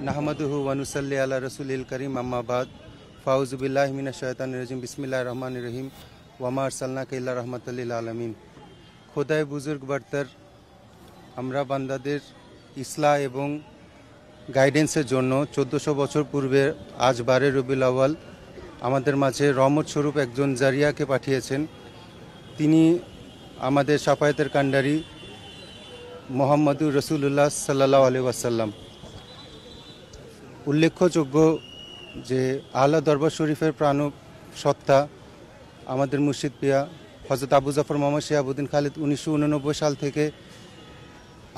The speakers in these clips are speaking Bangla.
নাহমাদুহু ওয়া নুসাল্লি আলা রাসূলিল কারীম আম্মা বাদ ফাউযু বিল্লাহি মিনাশ শাইতানির রাজিম বিসমিল্লাহির রহমানির রহিম ওয়া মা আরসালনাকা ইল্লা রাহমাতাল লিল আলামিন। খোদায়ে বুজুর্গ বরতর আমরা বান্দাদের ইসলাহ এবং গাইডেন্সের জন্য 1400 বছর পূর্বে আজ 12 রবিউল আউয়াল আমাদের মাঝে রহমত স্বরূপ একজন জারিয়াকে পাঠিয়েছেন। তিনি আমাদের শাফায়াতের কান্ডারি মুহাম্মদুর রাসূলুল্লাহ সাল্লাল্লাহু আলাইহি ওয়াসাল্লাম। উল্লেখযোগ্য যে আলা দরবার শরীফের প্রাণ সত্তা আমাদের মুর্শিদ পিয়া হযরত আবু জাফর মোহাম্মদ শিহাবুদ্দিন খালিদ 1989 সাল থেকে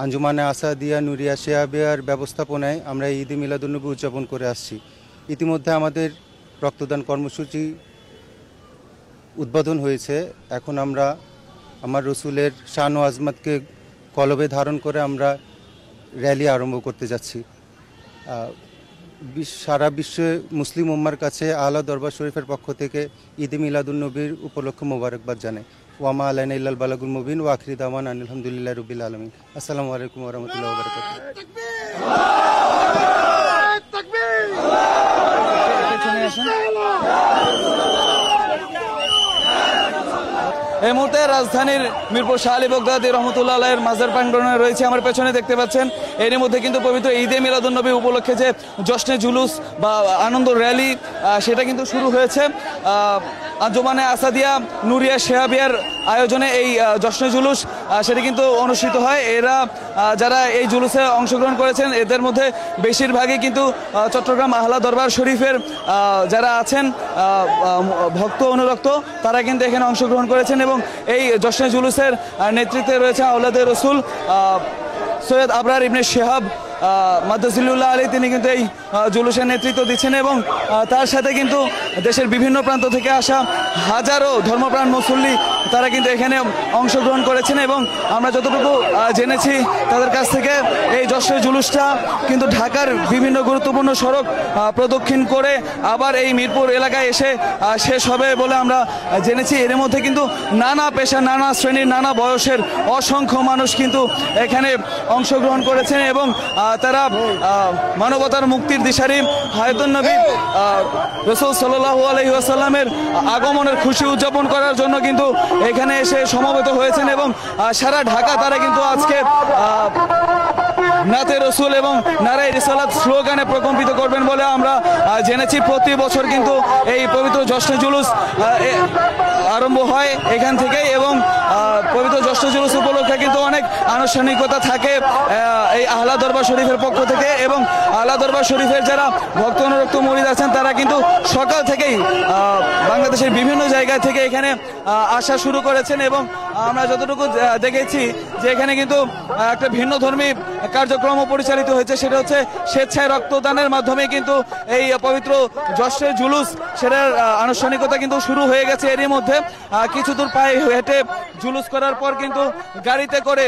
আঞ্জুমানে আসাদিয়া নুরিয়া শিহাবিয়ার ব্যবস্থাপনায় আমরা ঈদে মিলাদুন্নবী উদযাপন করে আসছি। ইতিমধ্যে আমাদের রক্তদান কর্মসূচি উদ্বোধন হয়েছে। এখন আমরা আমার রসুলের শান ও আজমতকে কলবে ধারণ করে আমরা র্যালি আরম্ভ করতে যাচ্ছি। সারা বিশ্বে মুসলিম উম্মার কাছে আলা দরবার শরীফের পক্ষ থেকে ঈদে মিলাদুন্নবীর উপলক্ষে মোবারকবাদ জানাই। ওয়ামা আলাইনা ইল্লাল বালাগুল মুবিন ওয়া আখিরি দাওয়ানা আলহামদুলিল্লাহি রাব্বিল আলামিন। আসসালামু আলাইকুম ওয়া রাহমাতুল্লাহি ওয়া বারাকাতুহু। এই মুহূর্তে রাজধানীর মিরপুর শাহ আলী বগদাদী রহমতুল্লাহ আলাইহির মাজার প্রাঙ্গণে রয়েছে। আমার পেছনে দেখতে পাচ্ছেন এরই মধ্যে কিন্তু পবিত্র ঈদে মিলাদুন্নবী উপলক্ষে যে জশ্নে জুলুস বা আনন্দ র্যালি সেটা কিন্তু শুরু হয়েছে। আঞ্জুমানে আসাদিয়া নুরিয়া শিহাবিয়ার আয়োজনে এই জশ্নে জুলুস সেটা কিন্তু অনুষ্ঠিত হয়। এরা যারা এই জুলুসে অংশগ্রহণ করেছেন এদের মধ্যে বেশিরভাগই কিন্তু চট্টগ্রাম আহলা দরবার শরীফের যারা আছেন ভক্ত অনুরক্ত তারা কিন্তু এখানে অংশগ্রহণ করেছেন এবং এই জশ্নে জুলুসের নেতৃত্বে রয়েছে আওলাদে রসুল সৈয়দ আবরার ইবনে শিহাব মাদ্দাজিল্লুল্লাহ আলী। তিনি কিন্তু এই জুলুসের নেতৃত্ব দিচ্ছেন এবং তার সাথে কিন্তু দেশের বিভিন্ন প্রান্ত থেকে আসা হাজারো ধর্মপ্রাণ মুসল্লি তারা কিন্তু এখানে অংশগ্রহণ করেছেন এবং আমরা যতটুকু জেনেছি তাদের কাছ থেকে এই জশ্নে জুলুসটা কিন্তু ঢাকার বিভিন্ন গুরুত্বপূর্ণ সড়ক প্রদক্ষিণ করে আবার এই মিরপুর এলাকায় এসে শেষ হবে বলে আমরা জেনেছি। এর মধ্যে কিন্তু নানা পেশা নানা শ্রেণীর নানা বয়সের অসংখ্য মানুষ কিন্তু এখানে অংশগ্রহণ করেছেন এবং তারা মানবতার মুক্তির দিশারি হায়াতুন নবী রাসূল সাল্লাল্লাহু আলাইহি ওয়াসাল্লামের আগমনের খুশি উদযাপন করার জন্য কিন্তু এখানে এসে সমবেত হয়েছেন এবং সারা ঢাকা তারা কিন্তু আজকে নাতে রসুল এবং নারায়ে রিসালাত স্লোগানে প্রকম্পিত করবেন বলে আমরা জেনেছি। প্রতি বছর কিন্তু এই পবিত্র জশ্নে জুলুস আরম্ভ হয় এখান থেকে এবং পবিত্র জশ্নে জুলুস উপলক্ষে কিন্তু অনেক আনুষ্ঠানিকতা থাকে এই আহলা দরবার শরীফের পক্ষ থেকে এবং আহলা দরবার শরীফের যারা ভক্ত অনুরক্ত মুরিদ আছেন তারা কিন্তু সকাল থেকেই বাংলাদেশের বিভিন্ন জায়গা থেকে এখানে আসা শুরু করেছেন এবং আমরা যতটুকু দেখেছি যে এখানে কিন্তু একটা ভিন্ন ধর্মী কার্যক্রম পরিচালিত হয়েছে। সেটা হচ্ছে স্বেচ্ছায় রক্তদানের মাধ্যমে কিন্তু এই পবিত্র জশ্নে জুলুস সেটার আনুষ্ঠানিকতা কিন্তু শুরু হয়ে গেছে। এরই মধ্যে কিছু দূর পায়ে হেঁটে জুলুস করার পর কিন্তু গাড়িতে করে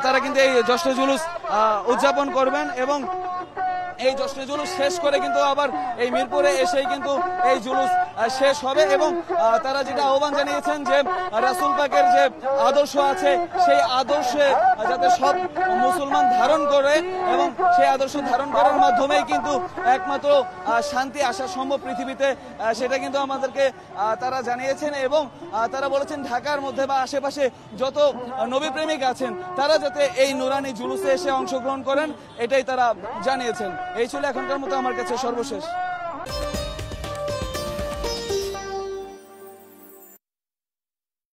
তারা কিন্তু এই জশ্নে জুলুস উদযাপন করবেন এবং এই জশ্নে জুলুস শেষ করে কিন্তু আবার এই মিরপুরে এসেই কিন্তু এই জুলুস শেষ হবে এবং তারা যেটা আহ্বান জানিয়েছেন যে রাসূল পাকের যে আদর্শ আছে সেই আদর্শে যাতে সব মুসলমান ধারণ করে এবং সেই আদর্শ ধারণ করার মাধ্যমেই কিন্তু একমাত্র শান্তি আসা সম্ভব পৃথিবীতে সেটা কিন্তু আমাদেরকে তারা জানিয়েছেন এবং তারা বলেছেন ঢাকার মধ্যে বা আশেপাশে যত নবী প্রেমিক আছেন তারা যাতে এই নুরানি জুলুসে এসে অংশগ্রহণ করেন এটাই তারা জানিয়েছেন। এই ছিল এখনকার মতো আমার কাছে সর্বশেষ।